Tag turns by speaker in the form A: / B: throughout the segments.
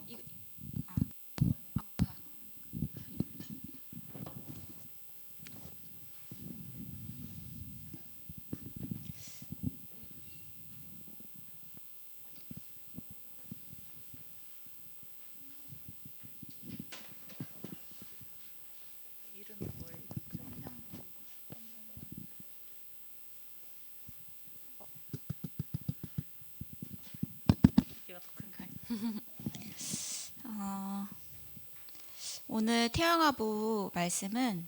A: 이거 이름이 뭐예요? 이게 더 큰가요? 어, 오늘 태영아부 말씀은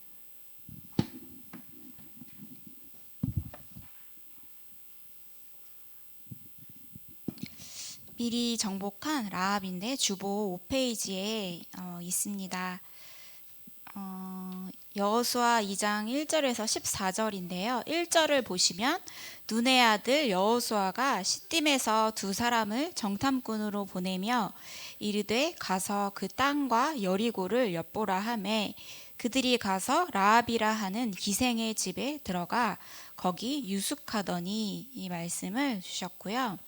A: 미리 정복한 라합인데 주보 5페이지에 있습니다. 여호수아 2장 1절에서 14절인데요. 1절을 보시면 눈의 아들 여호수아가 시딤에서 두 사람을 정탐꾼으로 보내며 이르되 가서 그 땅과 여리고를 엿보라 하매 그들이 가서 라합이라 하는 기생의 집에 들어가 거기 유숙하더니 이 말씀을 주셨고요.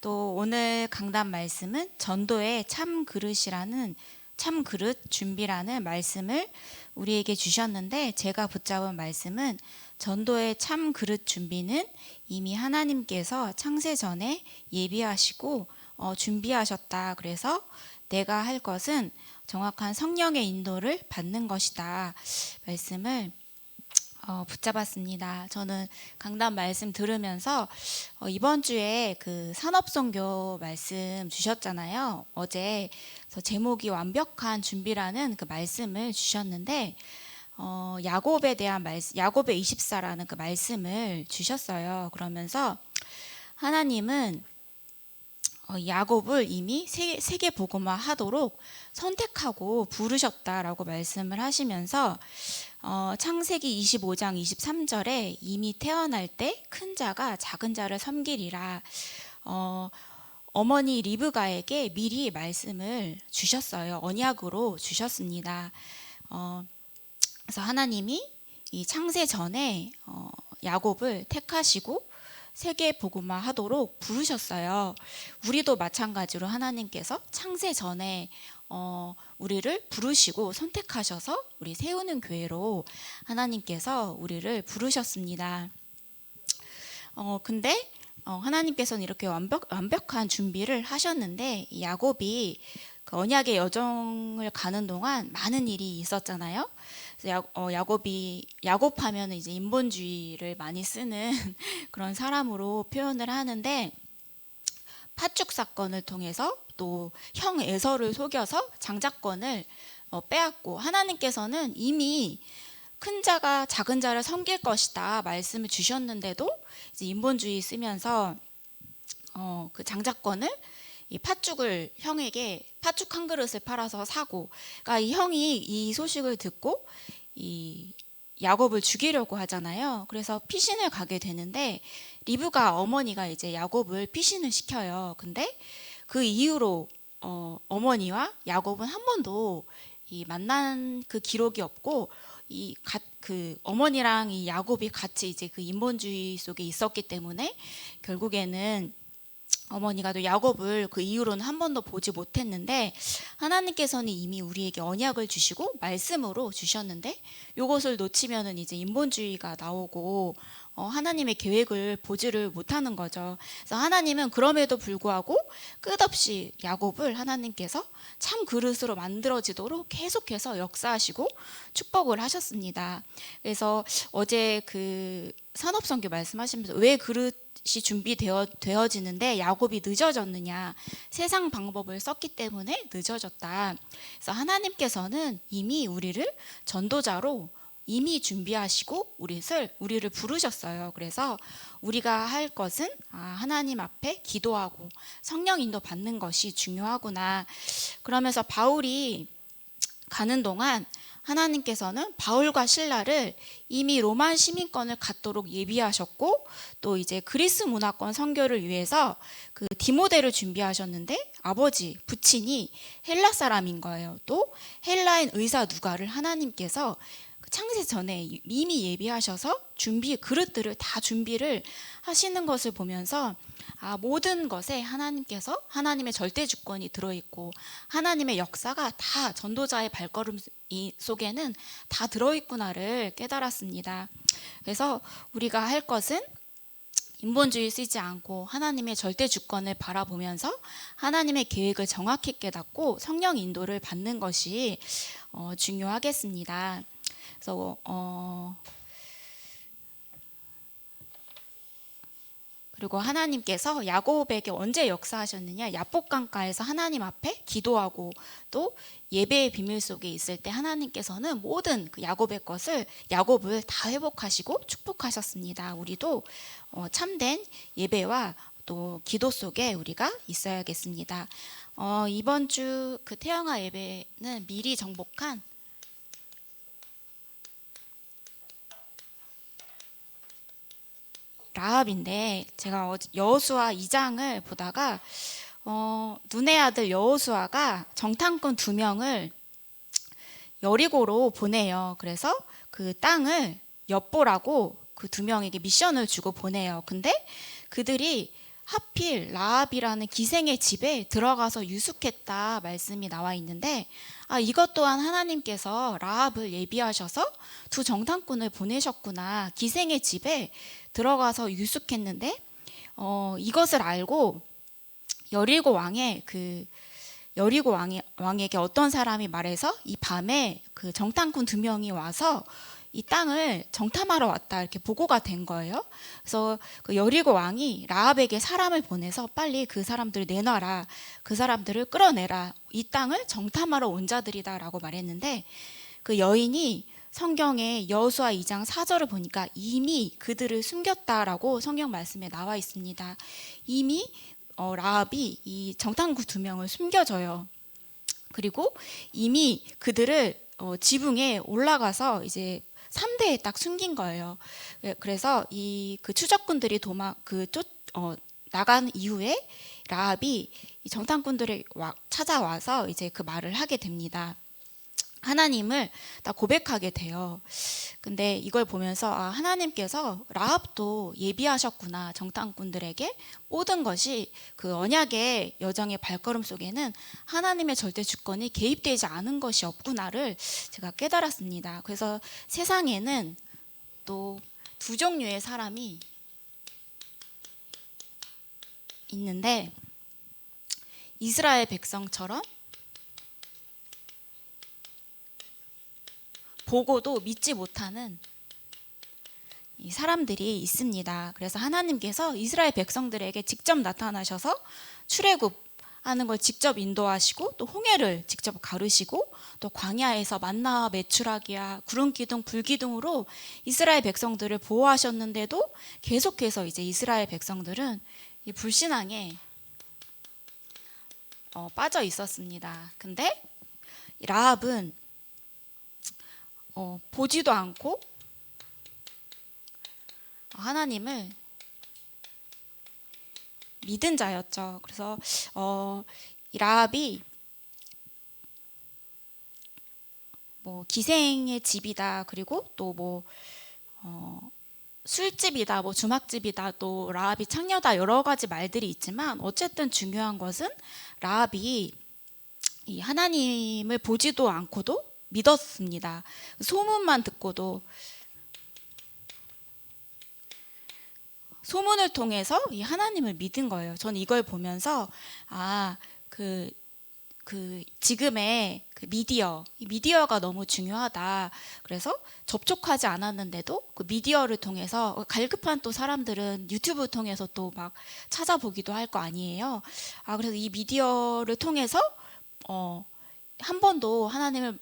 A: 또 오늘 강단 말씀은 전도의 참 그릇이라는 참 그릇 준비라는 말씀을 우리에게 주셨는데 제가 붙잡은 말씀은 전도의 참 그릇 준비는 이미 하나님께서 창세 전에 예비하시고 준비하셨다. 그래서 내가 할 것은 정확한 성령의 인도를 받는 것이다. 말씀을 붙잡았습니다. 저는 강단 말씀 들으면서 이번 주에 그 산업선교 말씀 주셨잖아요. 어제 제목이 완벽한 준비라는 그 말씀을 주셨는데 야곱에 대한 말씀, 야곱의 24라는 그 말씀을 주셨어요. 그러면서 하나님은 야곱을 이미 세계 복음화 하도록 선택하고 부르셨다라고 말씀을 하시면서 창세기 25장 23절에 이미 태어날 때 큰 자가 작은 자를 섬기리라 어머니 리브가에게 미리 말씀을 주셨어요. 언약으로 주셨습니다. 그래서 하나님이 이 창세 전에 야곱을 택하시고 세계 복음화 하도록 부르셨어요. 우리도 마찬가지로 하나님께서 창세 전에 우리를 부르시고 선택하셔서 우리 세우는 교회로 하나님께서 우리를 부르셨습니다. 근데 하나님께서는 이렇게 완벽한 준비를 하셨는데 야곱이 그 언약의 여정을 가는 동안 많은 일이 있었잖아요. 야곱하면 이제 인본주의를 많이 쓰는 그런 사람으로 표현을 하는데 팥죽 사건을 통해서 또 형 에서를 속여서 장자권을 빼앗고 하나님께서는 이미 큰 자가 작은 자를 섬길 것이다 말씀을 주셨는데도 이제 인본주의 쓰면서 그 장자권을 이 팥죽을 형에게 팥죽 한 그릇을 팔아서 사고, 그러니까 이 형이 이 소식을 듣고 이 야곱을 죽이려고 하잖아요. 그래서 피신을 가게 되는데 리브가 어머니가 이제 야곱을 피신을 시켜요. 근데 그 이후로 어머니와 야곱은 한 번도 이 만난 그 기록이 없고 그 어머니랑 이 야곱이 같이 이제 그 인본주의 속에 있었기 때문에 결국에는 어머니가 또 야곱을 그 이후로는 한 번도 보지 못했는데 하나님께서는 이미 우리에게 언약을 주시고 말씀으로 주셨는데 이것을 놓치면은 이제 인본주의가 나오고 하나님의 계획을 보지를 못하는 거죠. 그래서 하나님은 그럼에도 불구하고 끝없이 야곱을 하나님께서 참 그릇으로 만들어지도록 계속해서 역사하시고 축복을 하셨습니다. 그래서 어제 그 산업선교 말씀하시면서 왜 그릇이 준비되어지는데 야곱이 늦어졌느냐, 세상 방법을 썼기 때문에 늦어졌다. 그래서 하나님께서는 이미 우리를 전도자로 이미 준비하시고 우리를 부르셨어요. 그래서 우리가 할 것은 하나님 앞에 기도하고 성령 인도 받는 것이 중요하구나. 그러면서 바울이 가는 동안 하나님께서는 바울과 신라를 이미 로마 시민권을 갖도록 예비하셨고 또 이제 그리스 문화권 선교를 위해서 그 디모데를 준비하셨는데 아버지 부친이 헬라 사람인 거예요. 또 헬라인 의사 누가를 하나님께서 창세 전에 이미 예비하셔서 그릇들을 다 준비를 하시는 것을 보면서 모든 것에 하나님께서 하나님의 절대 주권이 들어있고 하나님의 역사가 다 전도자의 발걸음 속에는 다 들어있구나를 깨달았습니다. 그래서 우리가 할 것은 인본주의 쓰지 않고 하나님의 절대 주권을 바라보면서 하나님의 계획을 정확히 깨닫고 성령 인도를 받는 것이 중요하겠습니다. 그래서 그리고 하나님께서 야곱에게 언제 역사하셨느냐? 야복강가에서 하나님 앞에 기도하고 또 예배의 비밀 속에 있을 때 하나님께서는 모든 그 야곱을 다 회복하시고 축복하셨습니다. 우리도 참된 예배와 또 기도 속에 우리가 있어야겠습니다. 이번 주 그 태영아 예배는 미리 정복한 라합인데, 제가 여호수아 2장을 보다가 눈의 아들 여호수아가 정탐꾼 2명을 여리고로 보내요. 그래서 그 땅을 엿보라고 그 2명에게 미션을 주고 보내요. 근데 그들이 하필 라합이라는 기생의 집에 들어가서 유숙했다 말씀이 나와 있는데, 이것 또한 하나님께서 라합을 예비하셔서 2 정탐꾼을 보내셨구나. 기생의 집에 들어가서 유숙했는데 이것을 알고 여리고 왕에게 어떤 사람이 말해서 이 밤에 그 정탐꾼 2명이 와서 이 땅을 정탐하러 왔다 이렇게 보고가 된 거예요. 그래서 그 여리고 왕이 라합에게 사람을 보내서 빨리 그 사람들을 내놔라, 그 사람들을 끌어내라, 이 땅을 정탐하러 온 자들이다라고 말했는데, 그 여인이 성경에 여호수아 2장 4절을 보니까 이미 그들을 숨겼다라고 성경 말씀에 나와 있습니다. 이미 라합이 이 정탐꾼 2명을 숨겨줘요. 그리고 이미 그들을 지붕에 올라가서 이제 3대에 딱 숨긴 거예요. 그래서 그 추적꾼들이 나간 이후에 라합이 이 정탐꾼들을 찾아와서 이제 그 말을 하게 됩니다. 하나님을 다 고백하게 돼요. 근데 이걸 보면서 하나님께서 라합도 예비하셨구나. 정탐꾼들에게 모든 것이 그 언약의 여정의 발걸음 속에는 하나님의 절대 주권이 개입되지 않은 것이 없구나를 제가 깨달았습니다. 그래서 세상에는 또 2 종류의 사람이 있는데, 이스라엘 백성처럼 보고도 믿지 못하는 이 사람들이 있습니다. 그래서 하나님께서 이스라엘 백성들에게 직접 나타나셔서 출애굽하는 걸 직접 인도하시고 또 홍해를 직접 가르시고 또 광야에서 만나와 메추라기와 구름 기둥 불 기둥으로 이스라엘 백성들을 보호하셨는데도 계속해서 이제 이스라엘 백성들은 이 불신앙에 빠져 있었습니다. 근데 라합은 보지도 않고 하나님을 믿은 자였죠. 그래서 이 라합이 기생의 집이다, 그리고 또 술집이다, 주막집이다, 또 라합이 창녀다, 여러 가지 말들이 있지만 어쨌든 중요한 것은 라합이 이 하나님을 보지도 않고도 믿었습니다. 소문만 듣고도, 소문을 통해서 이 하나님을 믿은 거예요. 저는 이걸 보면서 지금의 그 미디어가 너무 중요하다. 그래서 접촉하지 않았는데도 그 미디어를 통해서 갈급한 또 사람들은 유튜브 통해서 또 막 찾아보기도 할 거 아니에요. 그래서 이 미디어를 통해서 한 번도 하나님을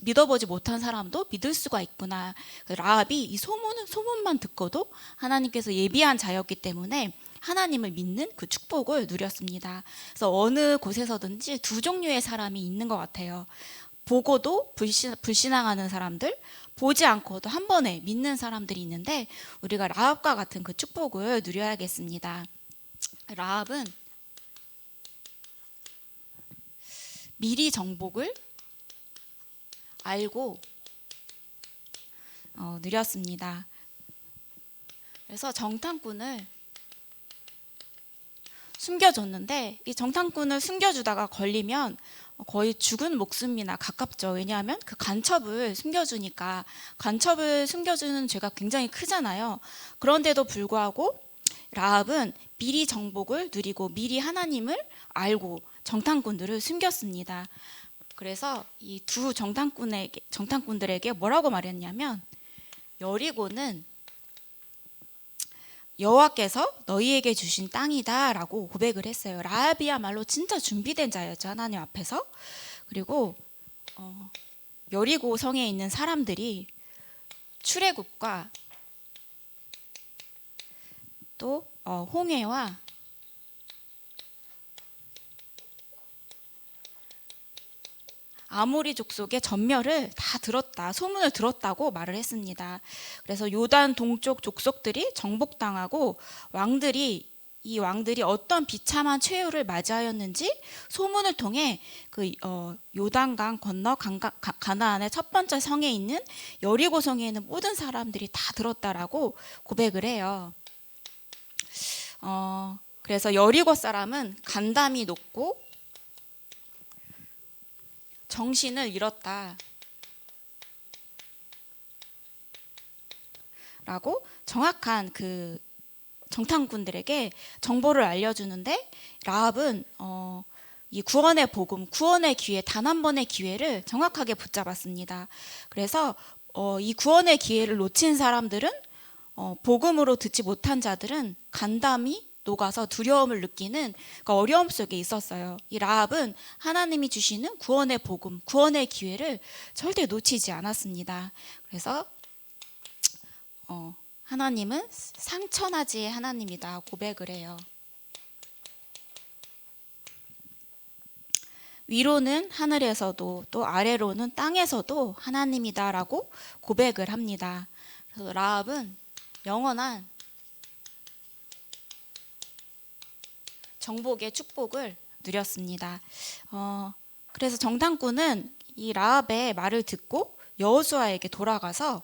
A: 믿어보지 못한 사람도 믿을 수가 있구나. 라합이 이 소문만 듣고도 하나님께서 예비한 자였기 때문에 하나님을 믿는 그 축복을 누렸습니다. 그래서 어느 곳에서든지 2 종류의 사람이 있는 것 같아요. 보고도 불신앙하는 사람들, 보지 않고도 한 번에 믿는 사람들이 있는데, 우리가 라합과 같은 그 축복을 누려야겠습니다. 라합은 미리 정복을 알고 누렸습니다. 그래서 정탐꾼을 숨겨줬는데 이 정탐꾼을 숨겨주다가 걸리면 거의 죽은 목숨이나 가깝죠. 왜냐하면 그 간첩을 숨겨주니까 간첩을 숨겨주는 죄가 굉장히 크잖아요. 그런데도 불구하고 라합은 미리 정복을 누리고 미리 하나님을 알고 정탐꾼들을 숨겼습니다. 그래서 이 두 정탐꾼들에게 뭐라고 말했냐면 여리고는 여호와께서 너희에게 주신 땅이다라고 고백을 했어요. 라합이야말로 진짜 준비된 자였죠, 하나님 앞에서. 그리고 여리고 성에 있는 사람들이 출애굽과 또 홍해와 아모리 족속의 전멸을 다 들었다, 소문을 들었다고 말을 했습니다. 그래서 요단 동쪽 족속들이 정복당하고 이 왕들이 어떤 비참한 최후를 맞이하였는지 소문을 통해 그 요단강 건너 가나안의 첫 번째 성에 있는 여리고 성에 있는 모든 사람들이 다 들었다라고 고백을 해요. 그래서 여리고 사람은 간담이 높고 정신을 잃었다 라고 정확한 그 정탐꾼들에게 정보를 알려주는데 라합은 이 구원의 복음, 구원의 기회, 단 한 번의 기회를 정확하게 붙잡았습니다. 그래서 이 구원의 기회를 놓친 사람들은 복음으로 듣지 못한 자들은 간담이 녹아서 두려움을 느끼는 그 어려움 속에 있었어요. 이 라합은 하나님이 주시는 구원의 복음, 구원의 기회를 절대 놓치지 않았습니다. 그래서 하나님은 상천하지의 하나님이다 고백을 해요. 위로는 하늘에서도 또 아래로는 땅에서도 하나님이다라고 고백을 합니다. 그래서 라합은 영원한 정복의 축복을 누렸습니다. 그래서 정탐꾼은 이 라합의 말을 듣고 여호수아에게 돌아가서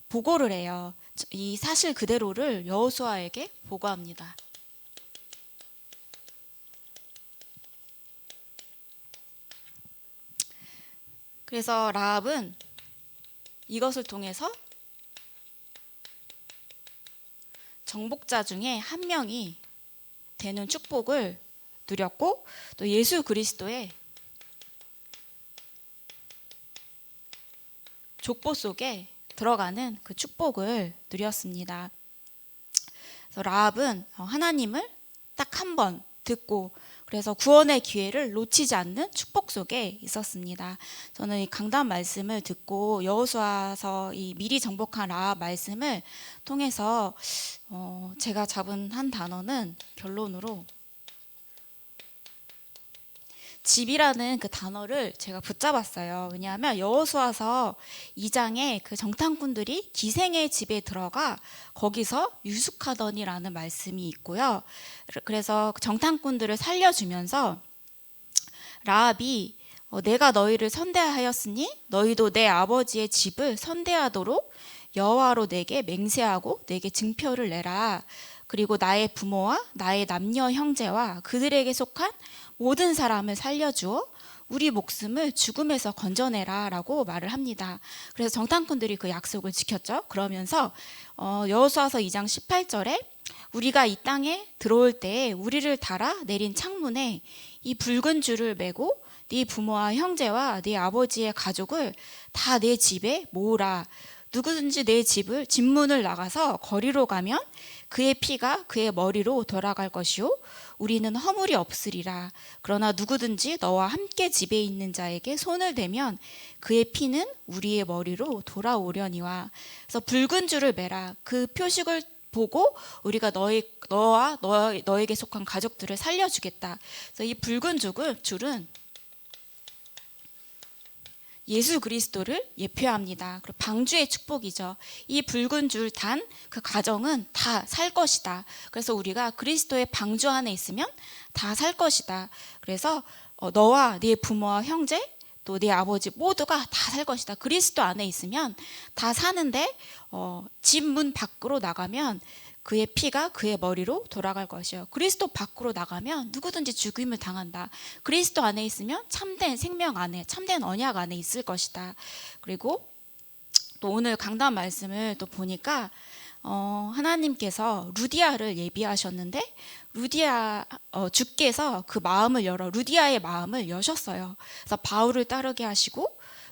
A: 보고를 해요. 이 사실 그대로를 여호수아에게 보고합니다. 그래서 라합은 이것을 통해서 정복자 중에 한 명이 되는 축복을 누렸고 또 예수 그리스도의 족보 속에 들어가는 그 축복을 누렸습니다. 그래서 라합은 하나님을 딱 한 번 듣고 그래서 구원의 기회를 놓치지 않는 축복 속에 있었습니다. 저는 이 강단 말씀을 듣고 여호수아서 이 미리 정복한 라합 말씀을 통해서 제가 잡은 한 단어는 결론으로 집이라는 그 단어를 제가 붙잡았어요. 왜냐하면 여호수아서 2장에 그 정탐꾼들이 기생의 집에 들어가 거기서 유숙하더니라는 말씀이 있고요. 그래서 정탐꾼들을 살려주면서 라합이 내가 너희를 선대하였으니 너희도 내 아버지의 집을 선대하도록 여호와로 내게 맹세하고 내게 증표를 내라. 그리고 나의 부모와 나의 남녀 형제와 그들에게 속한 모든 사람을 살려주어 우리 목숨을 죽음에서 건져내라 라고 말을 합니다. 그래서 정탐꾼들이 그 약속을 지켰죠. 그러면서 여호수아서 2장 18절에 우리가 이 땅에 들어올 때에 우리를 달아 내린 창문에 이 붉은 줄을 매고 네 부모와 형제와 네 아버지의 가족을 다 내 집에 모으라. 누구든지 내 집을 집문을 나가서 거리로 가면 그의 피가 그의 머리로 돌아갈 것이요 우리는 허물이 없으리라. 그러나 누구든지 너와 함께 집에 있는 자에게 손을 대면 그의 피는 우리의 머리로 돌아오려니와. 그래서 붉은 줄을 매라. 그 표식을 보고 우리가 너와 너에게 속한 가족들을 살려주겠다. 그래서 이 붉은 줄은 예수 그리스도를 예표합니다. 그리고 방주의 축복이죠. 이 붉은 줄 단 그 가정은 다 살 것이다. 그래서 우리가 그리스도의 방주 안에 있으면 다 살 것이다. 그래서 너와 네 부모와 형제 또 내 아버지 모두가 다 살 것이다. 그리스도 안에 있으면 다 사는데 집 문 밖으로 나가면 그의 피가 그의 머리로 돌아갈 것이요. 그리스도 밖으로 나가면 누구든지 죽임을 당한다. 그리스도 안에 있으면 참된 생명 안에, 참된 언약 안에 있을 것이다. 그리고 또 오늘 강단 말씀을 또 보니까 하나님께서 루디아를 예비하셨는데 루디아 주께서 그 마음을 열어 루디아의 마음을 여셨어요. 그래서 바울을 따르게 하시고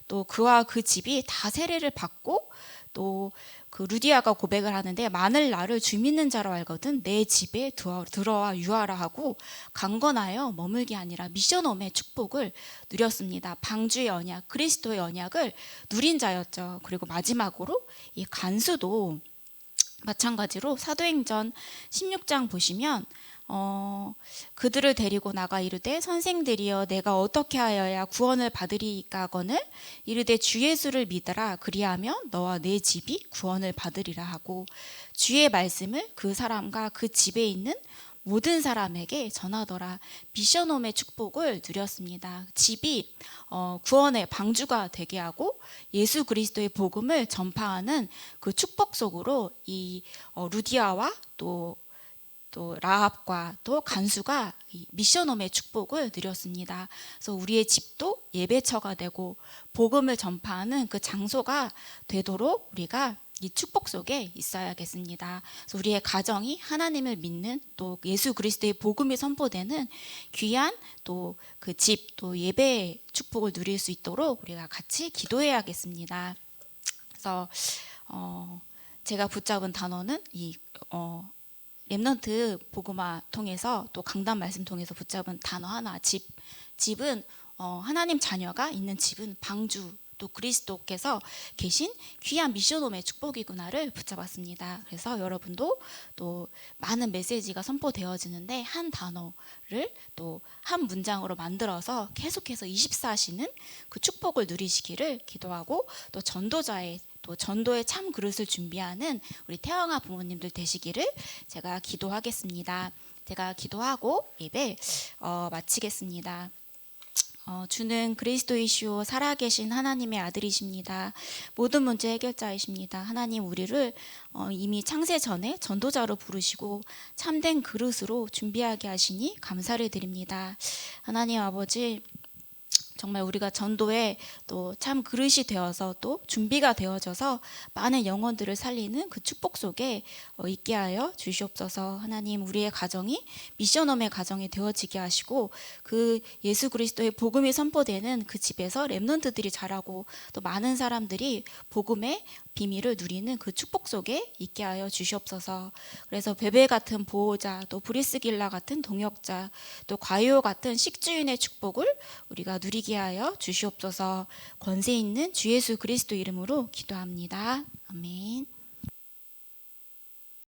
A: 또 그와 그 집이 다 세례를 받고 또 그 루디아가 고백을 하는데 만일 나를 주 믿는 자로 알거든 내 집에 들어와 유하라 하고 강건하여 머물기 아니라 미션홈의 축복을 누렸습니다. 방주의 언약, 그리스도의 언약을 누린 자였죠. 그리고 마지막으로 이 간수도 마찬가지로 사도행전 16장 보시면 그들을 데리고 나가 이르되 선생들이여 내가 어떻게 하여야 구원을 받으리까거늘 이르되 주 예수를 믿으라 그리하면 너와 내 집이 구원을 받으리라 하고 주의 말씀을 그 사람과 그 집에 있는 모든 사람에게 전하더라. 미션홈의 축복을 누렸습니다. 집이 구원의 방주가 되게 하고 예수 그리스도의 복음을 전파하는 그 축복 속으로 이 루디아와 또 라합과 또 간수가 미션홈의 축복을 누렸습니다. 그래서 우리의 집도 예배처가 되고 복음을 전파하는 그 장소가 되도록 우리가 이 축복 속에 있어야겠습니다. 그래서 우리의 가정이 하나님을 믿는 또 예수 그리스도의 복음이 선포되는 귀한 또 그 집 또 예배의 축복을 누릴 수 있도록 우리가 같이 기도해야겠습니다. 그래서 제가 붙잡은 단어는 이 렘넌트 복음화 통해서 또 강단 말씀 통해서 붙잡은 단어 하나 집은 하나님 자녀가 있는 집은 방주 또 그리스도께서 계신 귀한 미션홈의 축복이구나를 붙잡았습니다. 그래서 여러분도 또 많은 메시지가 선포되어지는데 한 단어를 또 한 문장으로 만들어서 계속해서 24시는 그 축복을 누리시기를 기도하고 또 전도의 참 그릇을 준비하는 우리 태영아 부모님들 되시기를 제가 기도하겠습니다. 제가 기도하고 예배 마치겠습니다. 주는 그리스도이시오 살아계신 하나님의 아들이십니다. 모든 문제 해결자이십니다. 하나님 우리를 이미 창세 전에 전도자로 부르시고 참된 그릇으로 준비하게 하시니 감사를 드립니다. 하나님 아버지 정말 우리가 전도에 또 참 그릇이 되어서 또 준비가 되어져서 많은 영혼들을 살리는 그 축복 속에 있게 하여 주시옵소서. 하나님 우리의 가정이 미션홈의 가정이 되어지게 하시고 그 예수 그리스도의 복음이 선포되는 그 집에서 렘넌트들이 자라고 또 많은 사람들이 복음의 비밀을 누리는 그 축복 속에 있게 하여 주시옵소서. 그래서 베베 같은 보호자 또 브리스길라 같은 동역자 또 과요 같은 식주인의 축복을 우리가 누리게 하여 주시옵소서. 권세 있는 주 예수 그리스도 이름으로 기도합니다. 아멘.